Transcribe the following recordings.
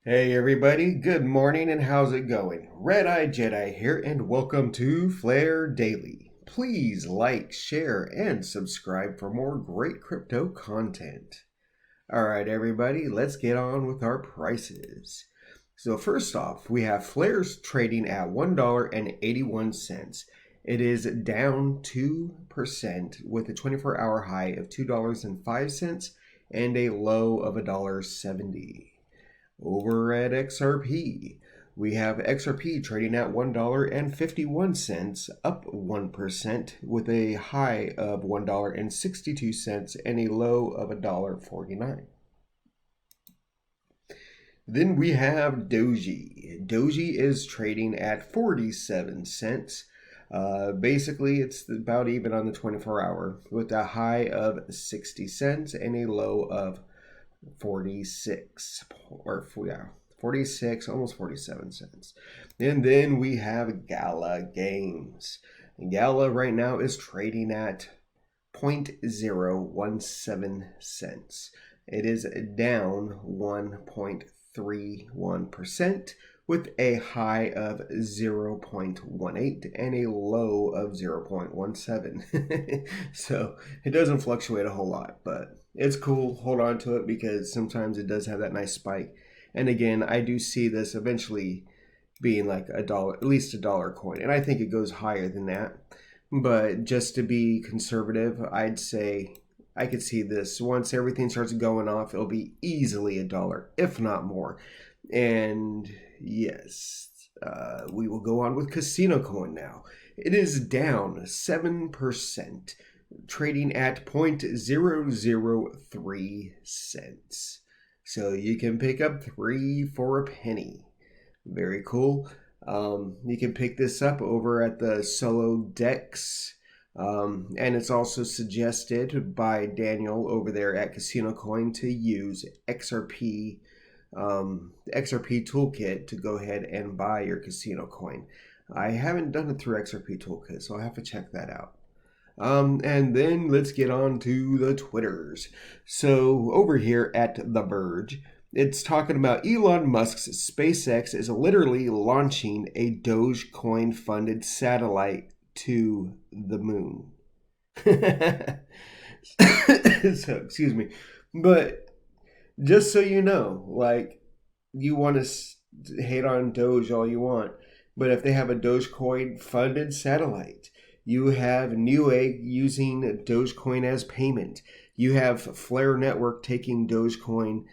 Hey everybody, good morning and how's it going? RedEyedJedi here and welcome to FlareDaily. Please like, share, and subscribe for more great crypto content. Alright everybody, let's get on with our prices. So first off, we have Flares trading at $1.81. It is down 2% with a 24-hour high of $2.05 and a low of $1.70. Over at XRP, we have XRP trading at $1.51, up 1%, with a high of $1.62 and a low of $1.49. Then we have Doji. Doji is trading at 47 cents. Basically, it's about even on the 24-hour, with a high of 60 cents and a low of 46 or yeah 46, almost 47 cents. And then we have Gala Games. Gala right now is trading at 0.017 cents. It is down 1.31% with a high of 0.18 and a low of 0.17. So it doesn't fluctuate a whole lot, but it's cool. Hold on to it because sometimes it does have that nice spike. And again, I do see this eventually being like $1, at least $1 coin. And I think it goes higher than that. But just to be conservative, I'd say I could see this. Once everything starts going off, it'll be easily $1, if not more. And yes, we will go on with Casino Coin now. It is down 7%, trading at 0.003 cents. So you can pick up 3 for a penny. Very cool. You can pick this up over at the Solo Dex. And it's also suggested by Daniel over there at Casino Coin to use XRP Toolkit to go ahead and buy your Casino Coin. I haven't done it through XRP Toolkit, so I'll have to check that out. And then let's get on to the Twitters. So over here at The Verge, it's talking about Elon Musk's SpaceX is literally launching a Dogecoin funded satellite to the moon. So, excuse me. But just so you know, like, you want to hate on Doge all you want, but if they have a Dogecoin funded satellite, you have Newegg using Dogecoin as payment. You have Flare Network taking Dogecoin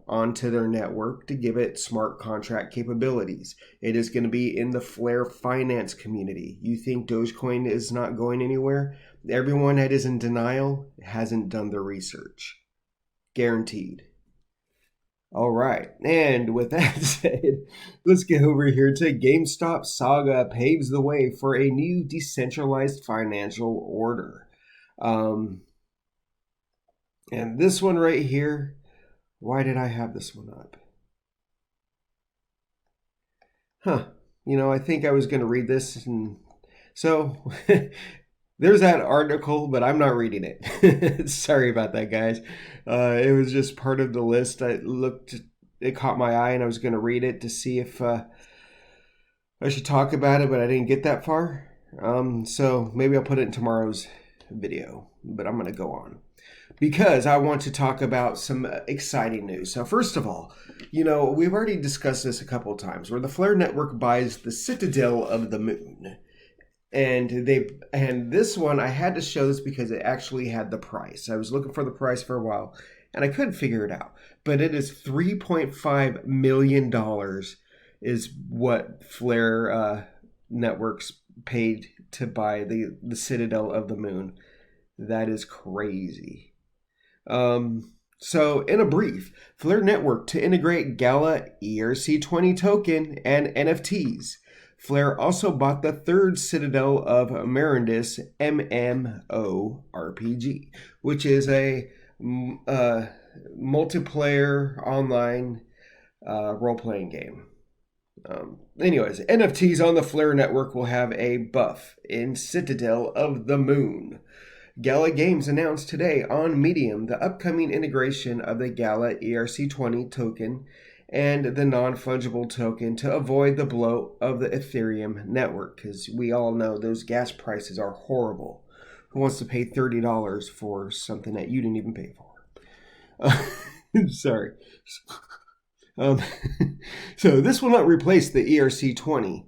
onto their network to give it smart contract capabilities. It is going to be in the Flare finance community. You think Dogecoin is not going anywhere? Everyone that is in denial hasn't done their research. Guaranteed. All right, and with that said, let's get over here to GameStop Saga paves the way for a new decentralized financial order. And this one right here, why did I have this one up? I think I was going to read this, and so there's that article, but I'm not reading it. Sorry about that, guys. It was just part of the list. It caught my eye, and I was going to read it to see if I should talk about it, but I didn't get that far. So maybe I'll put it in tomorrow's video, but I'm going to go on because I want to talk about some exciting news. So first of all, we've already discussed this a couple of times where the Flare Network buys the Citadel of the Moon. And this one, I had to show this because it actually had the price. I was looking for the price for a while, and I couldn't figure it out. But it is $3.5 million is what Flare Networks paid to buy the Citadel of the Moon. That is crazy. So in a brief, Flare Network to integrate Gala ERC20 token and NFTs. Flare also bought the third Citadel of Merendis MMORPG, which is a multiplayer online role-playing game. Anyways, NFTs on the Flare Network will have a buff in Citadel of the Moon. Gala Games announced today on Medium the upcoming integration of the Gala ERC20 token and the non-fungible token to avoid the bloat of the Ethereum network, because we all know those gas prices are horrible. Who wants to pay $30 for something that you didn't even pay for? Sorry. So this will not replace the ERC20,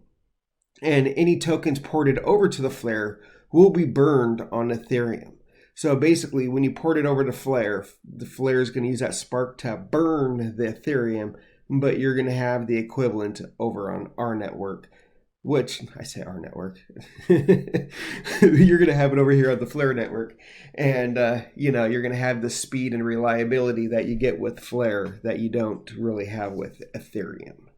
and any tokens ported over to the Flare will be burned on Ethereum. So basically, when you port it over to Flare, the Flare is going to use that spark to burn the Ethereum, but you're going to have the equivalent over on our network, which, I say our network, you're going to have it over here on the Flare network. And, you're going to have the speed and reliability that you get with Flare that you don't really have with Ethereum.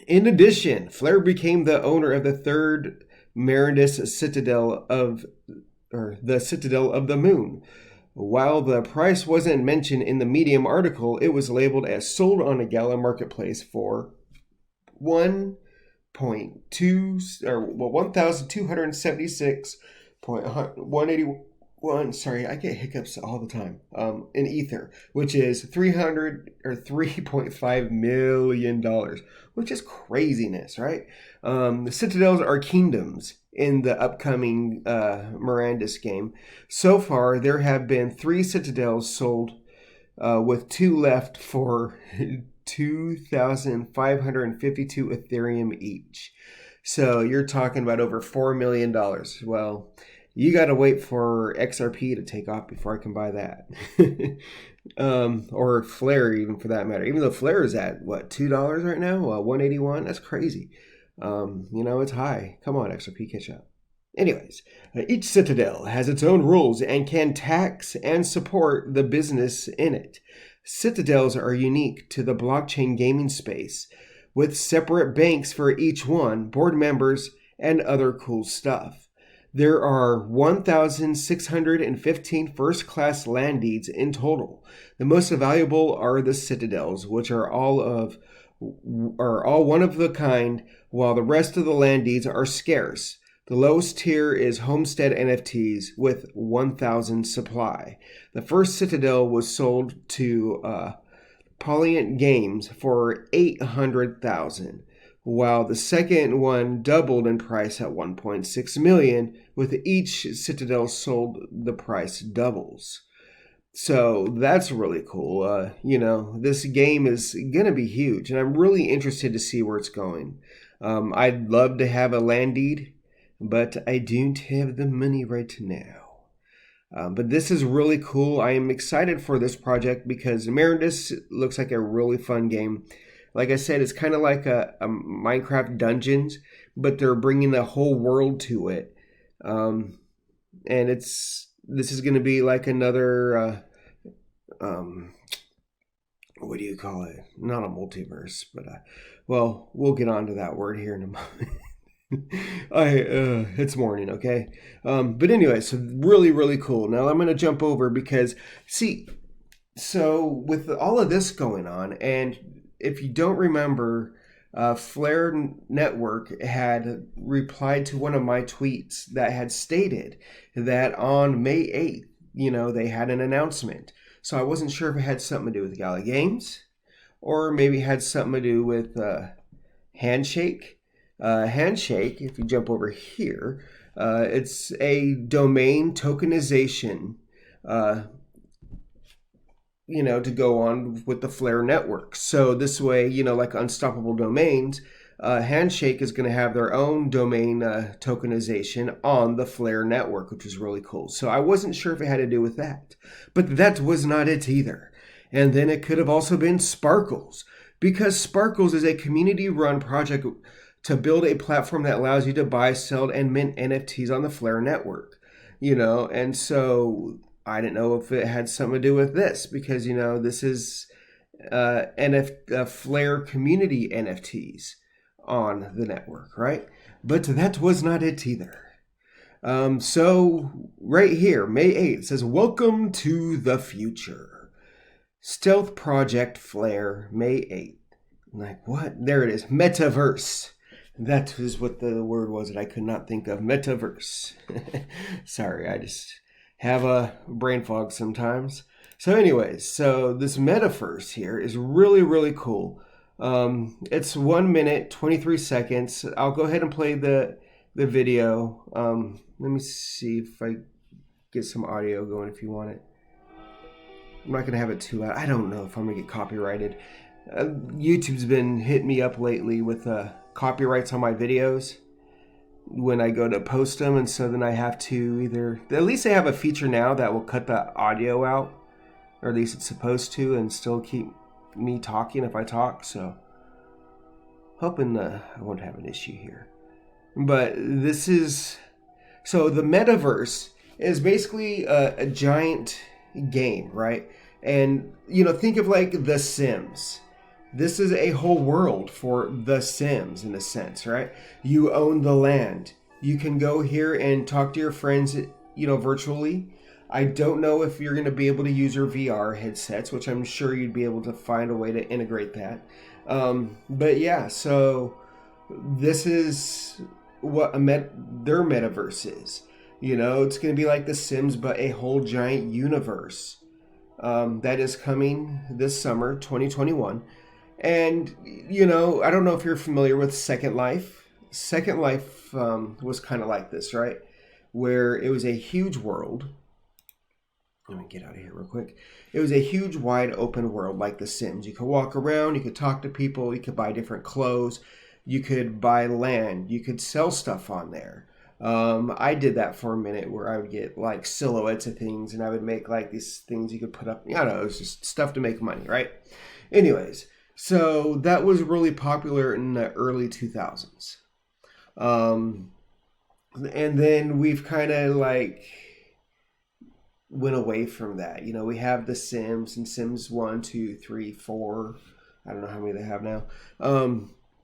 In addition, Flare became the owner of the third Meridius Citadel of the Moon. While the price wasn't mentioned in the Medium article, it was labeled as sold on a Gala marketplace for 1,276.181. Sorry, I get hiccups all the time. In Ether, which is $3.5 million, which is craziness, right? The Citadels are kingdoms in the upcoming Mirandus game. So far, there have been 3 Citadels sold, with 2 left for 2,552 Ethereum each. So you're talking about over $4 million. Well, you got to wait for XRP to take off before I can buy that. Or Flare, even for that matter. Even though Flare is at, what, $2 right now? 181? That's crazy. It's high. Come on, XRP, catch up. Anyways, each Citadel has its own rules and can tax and support the business in it. Citadels are unique to the blockchain gaming space, with separate banks for each one, board members, and other cool stuff. There are 1,615 first-class land deeds in total. The most valuable are the Citadels, which are all one of a kind, while the rest of the land deeds are scarce. The lowest tier is Homestead NFTs with 1,000 supply. The first Citadel was sold to Polyant Games for 800,000, while the second one doubled in price at 1.6 million. With each Citadel sold, the price doubles. So that's really cool. This game is going to be huge, and I'm really interested to see where it's going. I'd love to have a land deed, but I don't have the money right now. But this is really cool. I am excited for this project because Meridius looks like a really fun game. Like I said, it's kind of like a Minecraft Dungeons, but they're bringing the whole world to it. And this is going to be like another, what do you call it? Not a multiverse, but, we'll get onto that word here in a moment. It's morning, okay? But anyway, so really, really cool. Now I'm going to jump over because, so with all of this going on, and if you don't remember, Flare Network had replied to one of my tweets that had stated that on May 8th, they had an announcement. So I wasn't sure if it had something to do with Gala Games or maybe it had something to do with Handshake. Handshake, if you jump over here, it's a domain tokenization, to go on with the Flare network. So this way, like Unstoppable Domains, Handshake is going to have their own domain tokenization on the Flare network, which is really cool. So I wasn't sure if it had to do with that, but that was not it either. And then it could have also been Sparkles, because Sparkles is a community-run project to build a platform that allows you to buy, sell, and mint NFTs on the Flare network, and so I didn't know if it had something to do with this because, this is Flare community NFTs on the network, right? But that was not it either. So right here, May 8th says, "Welcome to the future. Stealth Project Flare, May 8th. I'm like, what? There it is. Metaverse. That is what the word was that I could not think of. Metaverse. Sorry, I just have a brain fog sometimes. So anyways, so this Metaverse here is really, really cool. It's 1 minute, 23 seconds. I'll go ahead and play the video. Let me see if I get some audio going if you want it. I'm not going to have it too loud. I don't know if I'm going to get copyrighted. YouTube's been hitting me up lately with copyrights on my videos when I go to post them, and so then I have to either, at least they have a feature now that will cut the audio out, or at least it's supposed to, and still keep me talking if I talk. So hoping I won't have an issue here. But this is, so the Metaverse is basically a giant game, right? And think of like The Sims. This is a whole world for The Sims in a sense, right? You own the land. You can go here and talk to your friends, virtually. I don't know if you're going to be able to use your VR headsets, which I'm sure you'd be able to find a way to integrate that. But yeah, so this is what their metaverse is. It's going to be like The Sims, but a whole giant universe that is coming this summer, 2021. And, I don't know if you're familiar with Second Life. Second Life was kind of like this, right? Where it was a huge world. Let me get out of here real quick. It was a huge, wide open world like The Sims. You could walk around, you could talk to people, you could buy different clothes, you could buy land, you could sell stuff on there. I did that for a minute where I would get like silhouettes of things and I would make like these things you could put up. I don't know, it was just stuff to make money, right? Anyways, so that was really popular in the early 2000s. And then we've kind of like went away from that. We have The Sims and Sims 1, 2, 3, 4. I don't know how many they have now.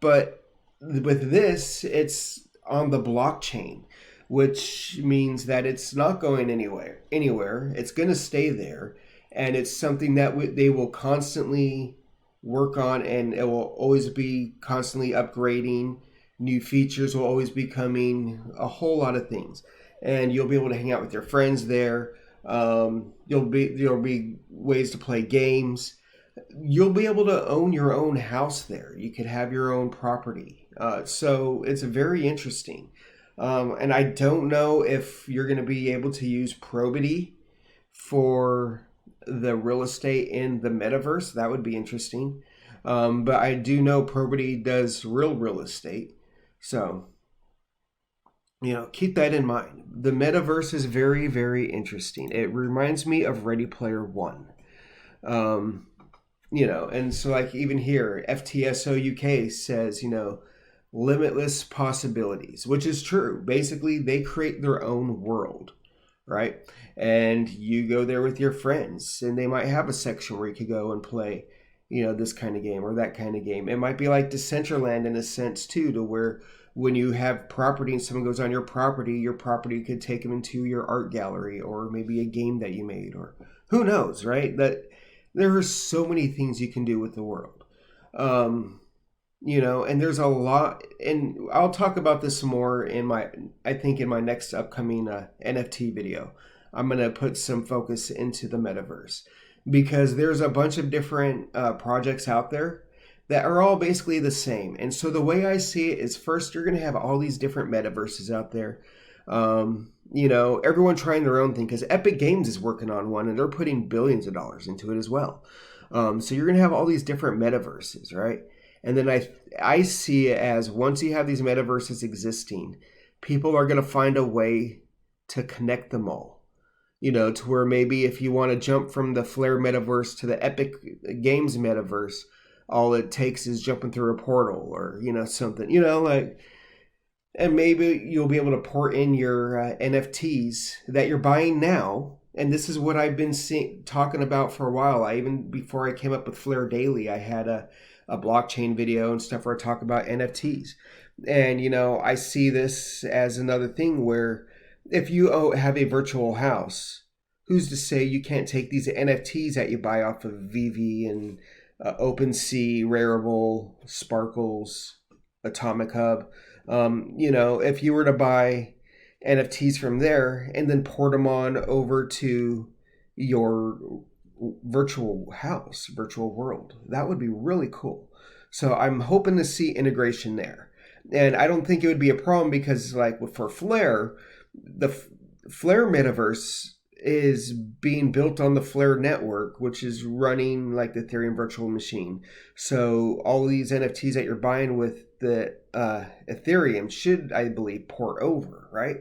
But with this, it's on the blockchain, which means that it's not going anywhere. It's going to stay there. And it's something that they will constantly work on, and it will always be constantly upgrading. New features will always be coming, a whole lot of things. And you'll be able to hang out with your friends there. There'll be ways to play games. You'll be able to own your own house there. You could have your own property. So it's very interesting. And I don't know if you're going to be able to use probity for the real estate in the metaverse. That would be interesting. But I do know probity does real estate. So, keep that in mind. The metaverse is very, very interesting. It reminds me of Ready Player One. And so like even here, FTSO UK says, limitless possibilities, which is true. Basically, they create their own world, right? And you go there with your friends, and they might have a section where you could go and play, this kind of game or that kind of game. It might be like Decentraland in a sense too, to where when you have property and someone goes on your property could take them into your art gallery or maybe a game that you made, or who knows, right? That there are so many things you can do with the world. And there's a lot, and I'll talk about this more in my next upcoming NFT video. I'm going to put some focus into the metaverse because there's a bunch of different projects out there that are all basically the same. And so the way I see it is, first, you're going to have all these different metaverses out there. Everyone trying their own thing, because Epic Games is working on one and they're putting billions of dollars into it as well. So you're going to have all these different metaverses, right? And then I see it as, once you have these metaverses existing, people are going to find a way to connect them all. To where maybe if you want to jump from the Flare metaverse to the Epic Games metaverse, all it takes is jumping through a portal or, something, and maybe you'll be able to port in your NFTs that you're buying now. And this is what I've been talking about for a while. Before I came up with FlareDaily, I had a blockchain video and stuff where I talk about NFTs. And, I see this as another thing where if you have a virtual house, who's to say you can't take these NFTs that you buy off of VV and OpenSea, Rarible, Sparkles, Atomic Hub. If you were to buy NFTs from there and then port them on over to your virtual house, virtual world. That would be really cool. So I'm hoping to see integration there. And I don't think it would be a problem because like for Flare, the Flare metaverse is being built on the Flare network, which is running like the Ethereum virtual machine. So all these NFTs that you're buying with the Ethereum should, I believe, port over, right?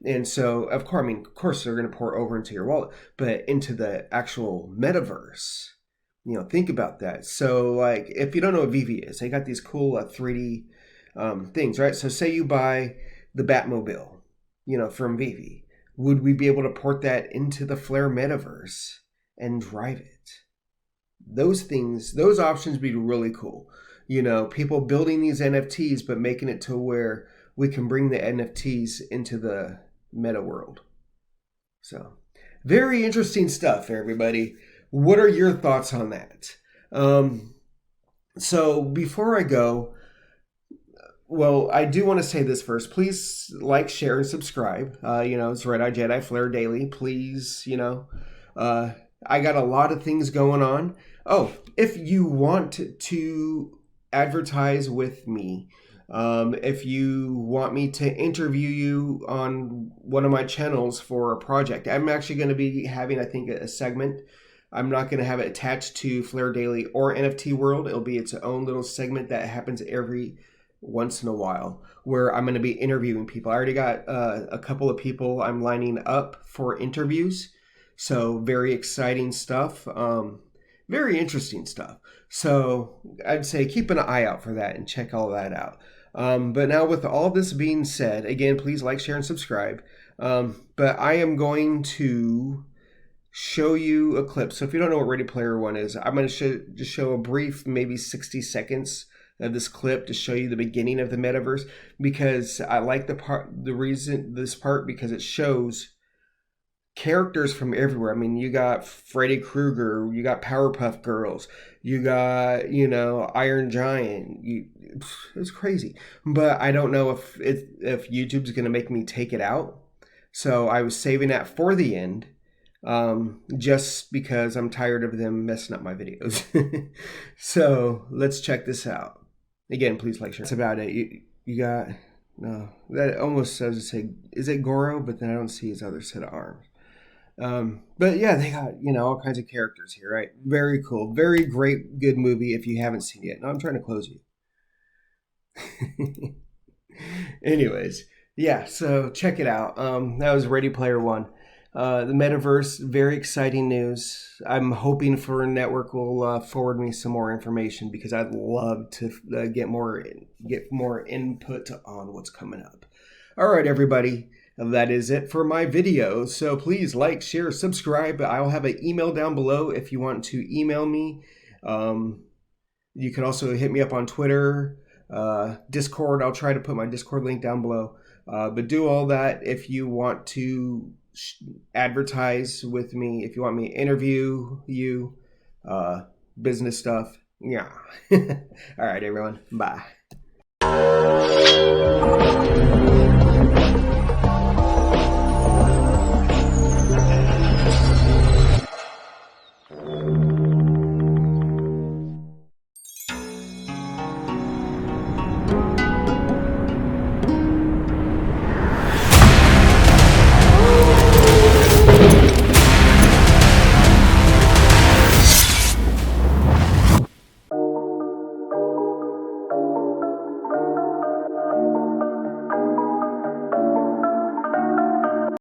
And so, of course, they're going to port over into your wallet, but into the actual metaverse. Think about that. So, like, if you don't know what Vivi is, they got these cool 3D things, right? So, say you buy the Batmobile, from Vivi. Would we be able to port that into the Flare metaverse and drive it? Those options would be really cool. People building these NFTs, but making it to where we can bring the NFTs into the meta world. So, very interesting stuff, everybody. What are your thoughts on that? So, before I go, well, I do want to say this first. Please like, share, and subscribe. It's RedEyedJedi, FlareDaily. Please, I got a lot of things going on. Oh, if you want to advertise with me, if you want me to interview you on one of my channels for a project, I'm actually going to be having, I think, a segment. I'm not going to have it attached to FlareDaily or NFT World. It'll be its own little segment that happens every once in a while where I'm going to be interviewing people. I already got a couple of people I'm lining up for interviews. So very exciting stuff. Very interesting stuff. So I'd say keep an eye out for that and check all that out. But now with all this being said, again, please like, share, and subscribe. But I am going to show you a clip. So if you don't know what Ready Player One is, I'm going to just show a brief, maybe 60 seconds of this clip to show you the beginning of the metaverse, because I like this part because it shows characters from everywhere. I mean, you got Freddy Krueger, you got Powerpuff Girls, you got, Iron Giant. It's crazy. But I don't know if YouTube's going to make me take it out. So I was saving that for the end, just because I'm tired of them messing up my videos. So let's check this out. Again, please like, share. That's about it. You got, no, that almost says to say, is it Goro? But then I don't see his other set of arms. But yeah, they got, all kinds of characters here, right? Very cool. Very great, good movie if you haven't seen it yet. No, I'm trying to close you. Anyways, yeah, so check it out. That was Ready Player One. The metaverse, very exciting news. I'm hoping for a network will forward me some more information because I'd love to get more input on what's coming up. All right, everybody. That is it for my video. So please like, share, subscribe. I'll have an email down below if you want to email me. You can also hit me up on Twitter, Discord. I'll try to put my Discord link down below. But do all that if you want to advertise with me, if you want me to interview you, business stuff. Yeah. All right, everyone. Bye.